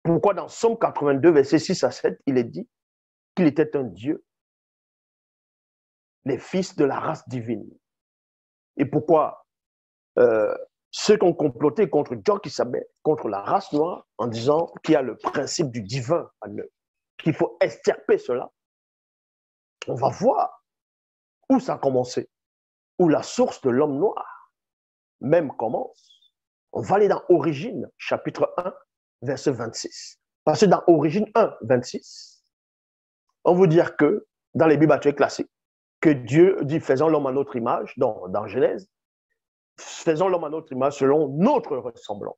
Pourquoi dans Somme 82, versets 6 à 7, il est dit qu'il était un Dieu, les fils de la race divine. Et pourquoi ceux qui ont comploté contre Dieu qui s'appelle, contre la race noire, en disant qu'il y a le principe du divin en eux, qu'il faut extirper cela. On va voir où ça a commencé, où la source de l'homme noir même commence. On va aller dans Origine, chapitre 1, verset 26. Parce que dans Origine 1, 26, on veut dire que, dans les Bibles actuelles classiques, que Dieu dit, faisons l'homme à notre image, dans Genèse, faisons l'homme à notre image selon notre ressemblance.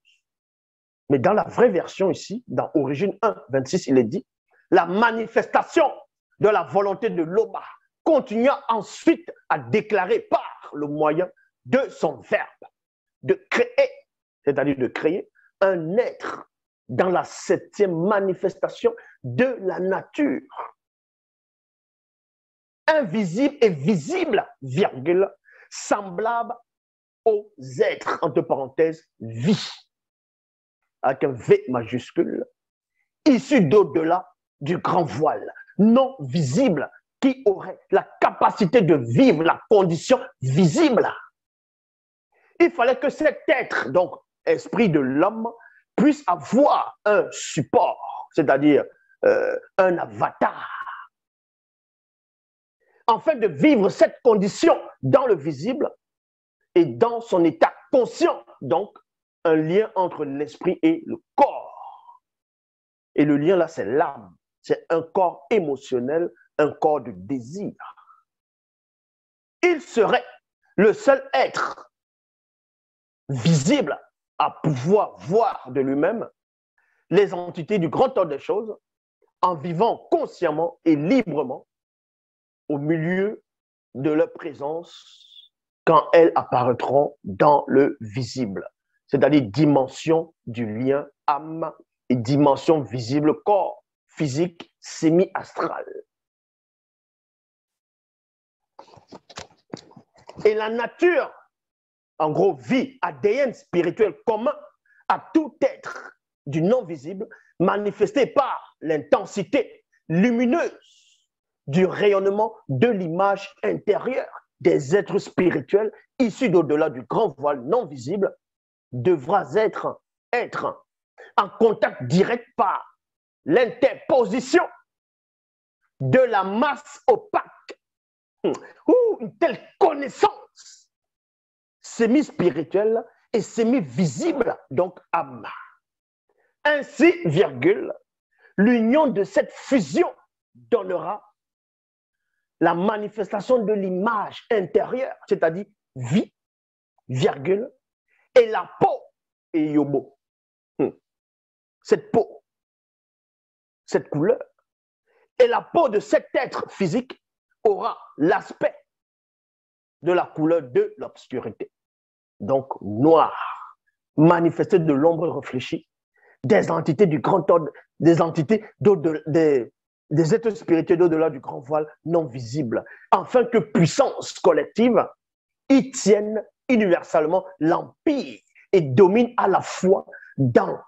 Mais dans la vraie version ici, dans Origine 1, 26, il est dit, la manifestation de la volonté de l'Oba continua ensuite à déclarer par le moyen de son verbe, de créer, c'est-à-dire de créer un être dans la 7e manifestation de la nature. Invisible et visible, virgule, semblable aux êtres, entre parenthèses, vie, avec un V majuscule, issu d'au-delà du grand voile, non visible, qui aurait la capacité de vivre la condition visible. Il fallait que cet être, donc esprit de l'homme, puisse avoir un support, c'est-à-dire un avatar, afin de vivre cette condition dans le visible et dans son état conscient, donc un lien entre l'esprit et le corps. Et le lien là, c'est l'âme, c'est un corps émotionnel, un corps de désir. Il serait le seul être visible à pouvoir voir de lui-même les entités du grand ordre des choses en vivant consciemment et librement au milieu de leur présence quand elles apparaîtront dans le visible, c'est-à-dire dimension du lien âme et dimension visible corps physique semi-astral. Et la nature, en gros, vie, ADN spirituel commun à tout être du non-visible, manifesté par l'intensité lumineuse du rayonnement de l'image intérieure des êtres spirituels issus d'au-delà du grand voile non visible, devra être en contact direct par l'interposition de la masse opaque ou une telle connaissance semi-spirituelle et semi-visible, donc âme. Ainsi, virgule, l'union de cette fusion donnera la manifestation de l'image intérieure, c'est-à-dire vie, virgule, et la peau, et yobo. Cette peau, cette couleur, et la peau de cet être physique aura l'aspect de la couleur de l'obscurité. Donc, noir, manifesté de l'ombre réfléchie, des entités du grand ordre, des entités des êtres spirituels d'au-delà du grand voile non visible, afin que puissance collective y tienne universellement l'empire et domine à la fois dans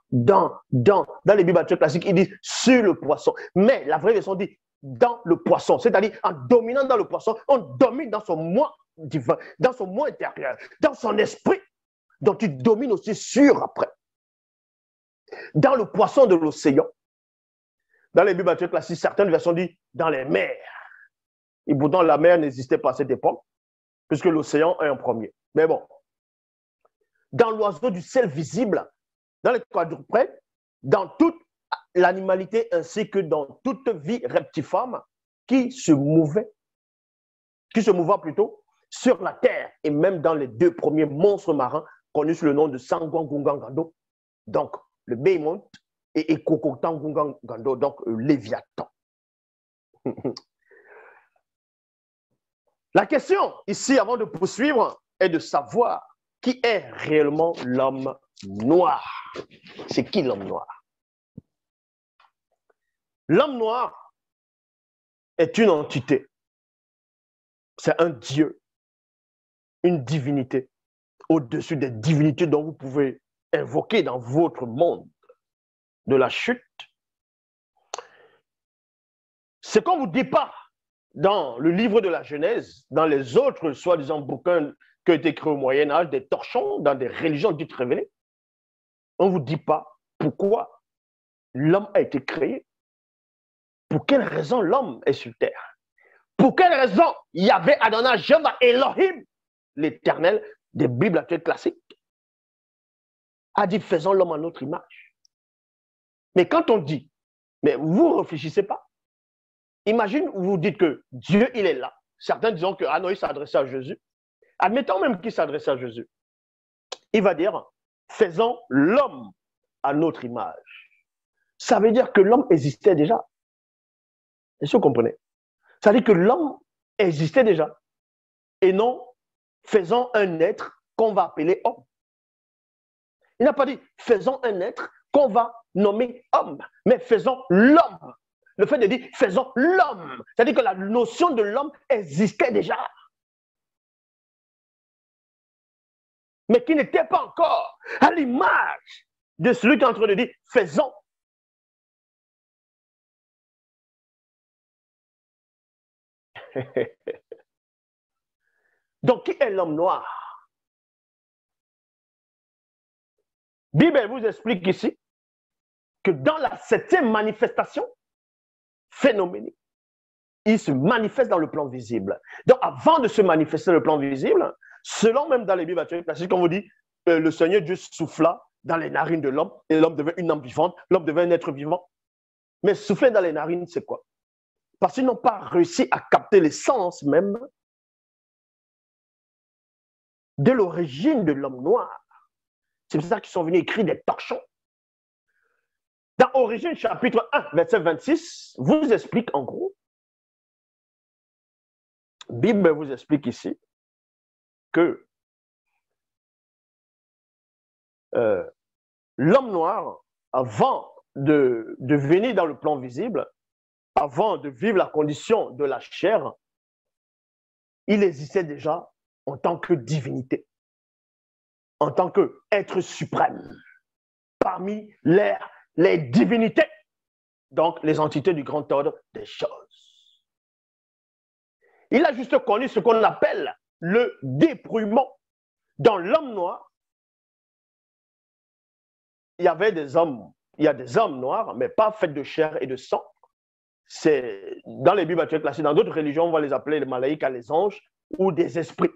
les Bibles classiques, ils disent sur le poisson. Mais la vraie version dit dans le poisson, c'est-à-dire en dominant dans le poisson, on domine dans son moi divin, dans son moi intérieur, dans son esprit, dont tu domines aussi sur après. Dans le poisson de l'océan, dans les Bibles classiques, certaines versions disent dans les mers. Et pourtant, la mer n'existait pas à cette époque, puisque l'océan est en premier. Mais bon, dans l'oiseau du ciel visible, dans les quadrupèdes, dans toute l'animalité ainsi que dans toute vie reptiforme qui se mouvait plutôt sur la terre et même dans les 2 premiers monstres marins connus sous le nom de Sangwangungangando, donc le Behemoth et Ekokotangungangando, donc Léviathan. La question ici, avant de poursuivre, est de savoir qui est réellement l'homme noir. C'est qui l'homme noir? L'homme noir est une entité. C'est un dieu, une divinité, au-dessus des divinités dont vous pouvez invoquer dans votre monde. de la chute, ce qu'on ne vous dit pas dans le livre de la Genèse, dans les autres soi-disant bouquins qui ont été créés au Moyen-Âge, des torchons, dans des religions dites révélées, on ne vous dit pas pourquoi l'homme a été créé. Pour quelle raison l'homme est sur terre? Pour quelle raison Yahvé Adonai Jéhovah Elohim, l'Éternel des Bibles actuelles classiques, a dit faisons l'homme à notre image. Mais quand on dit, mais vous ne réfléchissez pas. Imagine, vous dites que Dieu, il est là. Certains disent que ah non, il s'adressait à Jésus. Admettons même qu'il s'adressait à Jésus. Il va dire, faisons l'homme à notre image. Ça veut dire que l'homme existait déjà. Est-ce que vous comprenez? Ça veut dire que l'homme existait déjà. Et non, faisons un être qu'on va appeler homme. Il n'a pas dit, faisons un être qu'on va nommer homme, mais faisons l'homme. Le fait de dire, faisons l'homme, c'est-à-dire que la notion de l'homme existait déjà. Mais qui n'était pas encore à l'image de celui qui est en train de dire, faisons. Donc, qui est l'homme noir? Bible vous explique ici que dans la septième manifestation phénoménique, il se manifeste dans le plan visible. Donc, avant de se manifester dans le plan visible, selon même dans les Bibles actuelles classiques, on vous dit, le Seigneur Dieu souffla dans les narines de l'homme et l'homme devint une âme vivante, l'homme devint un être vivant. Mais souffler dans les narines, c'est quoi? Parce qu'ils n'ont pas réussi à capter l'essence même de l'origine de l'homme noir. C'est pour ça qu'ils sont venus écrire des torchons. Dans Origine, chapitre 1, verset 26, vous explique en gros, Bible vous explique ici que l'homme noir, avant de venir dans le plan visible, avant de vivre la condition de la chair, il existait déjà en tant que divinité, en tant qu'être suprême, parmi les divinités, donc les entités du grand ordre des choses. Il a juste connu ce qu'on appelle le dépouillement. Dans l'homme noir, il y avait des hommes, il y a des hommes noirs, mais pas faits de chair et de sang. C'est dans les Bibles actuelles classiques, dans d'autres religions, on va les appeler les malaïkas, les anges, ou des esprits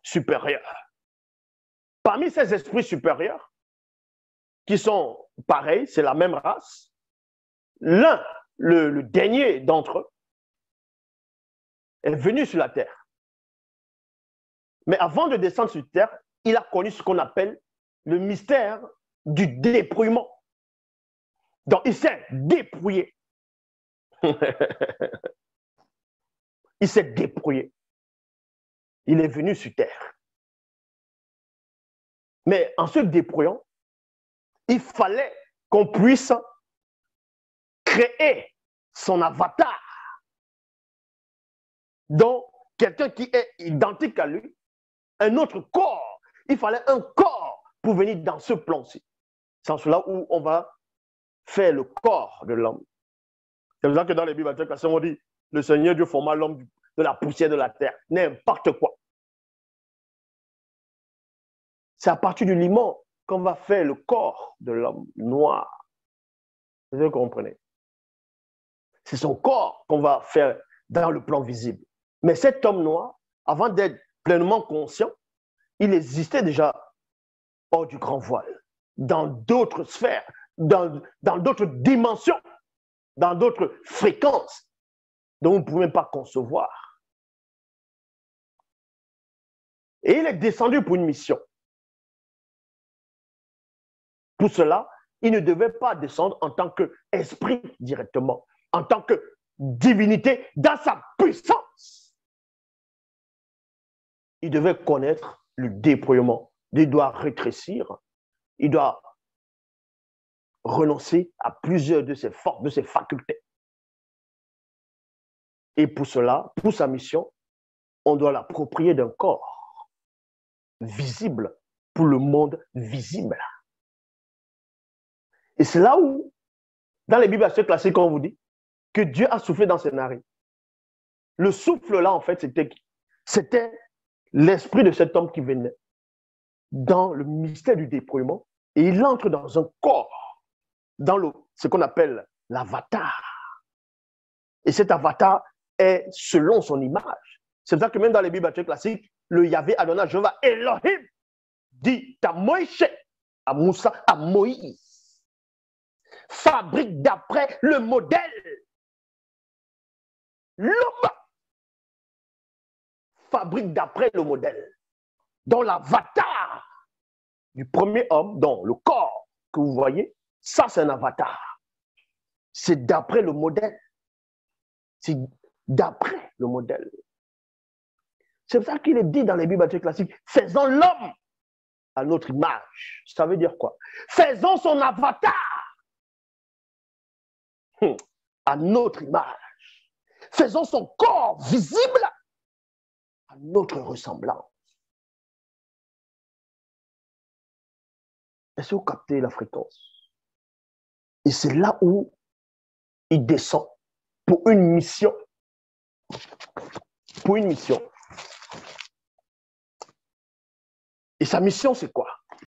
supérieurs. Parmi ces esprits supérieurs, qui sont pareils, c'est la même race, l'un, le dernier d'entre eux, est venu sur la terre. Mais avant de descendre sur terre, il a connu ce qu'on appelle le mystère du dépouillement. Donc, il s'est dépouillé. Il s'est dépouillé. Il est venu sur terre. Mais en se dépouillant, il fallait qu'on puisse créer son avatar. Donc, quelqu'un qui est identique à lui, un autre corps. Il fallait un corps pour venir dans ce plan-ci. C'est en cela où on va faire le corps de l'homme. C'est pour ça que dans les Bibles, on dit le Seigneur Dieu forma l'homme de la poussière de la terre. N'importe quoi. C'est à partir du limon qu'on va faire le corps de l'homme noir. Vous comprenez? C'est son corps qu'on va faire dans le plan visible. Mais cet homme noir, avant d'être pleinement conscient, il existait déjà hors du grand voile, dans d'autres sphères, dans d'autres dimensions, dans d'autres fréquences dont vous ne pouvez même pas concevoir. Et il est descendu pour une mission. Pour cela, il ne devait pas descendre en tant qu'esprit directement, en tant que divinité dans sa puissance. Il devait connaître le dépouillement. Il doit rétrécir. Il doit renoncer à plusieurs de ses forces, de ses facultés. Et pour cela, pour sa mission, on doit l'approprier d'un corps visible pour le monde visible. Et c'est là où Dans les Bibles assez classiques, on vous dit que Dieu a soufflé dans ses narines. Le souffle là, en fait, c'était l'esprit de cet homme qui venait dans le mystère du dépouillement et il entre dans un corps, dans ce qu'on appelle l'avatar. Et cet avatar est selon son image. C'est pour ça que même dans les Bibles classiques, le Yahvé Adonai Jéhovah Elohim dit à Moïse, à Moussa, à Moïse, fabrique d'après le modèle. L'homme fabrique d'après le modèle. Dans l'avatar du premier homme, dans le corps que vous voyez, ça c'est un avatar. C'est d'après le modèle. C'est d'après le modèle. C'est pour ça qu'il est dit dans les Bibles classiques, faisons l'homme à notre image. Ça veut dire quoi? Faisons son avatar à notre image. Faisons son corps visible à notre ressemblance. Est-ce que vous captez la fréquence? Et c'est là où il descend pour une mission. Pour une mission. Et sa mission, c'est quoi?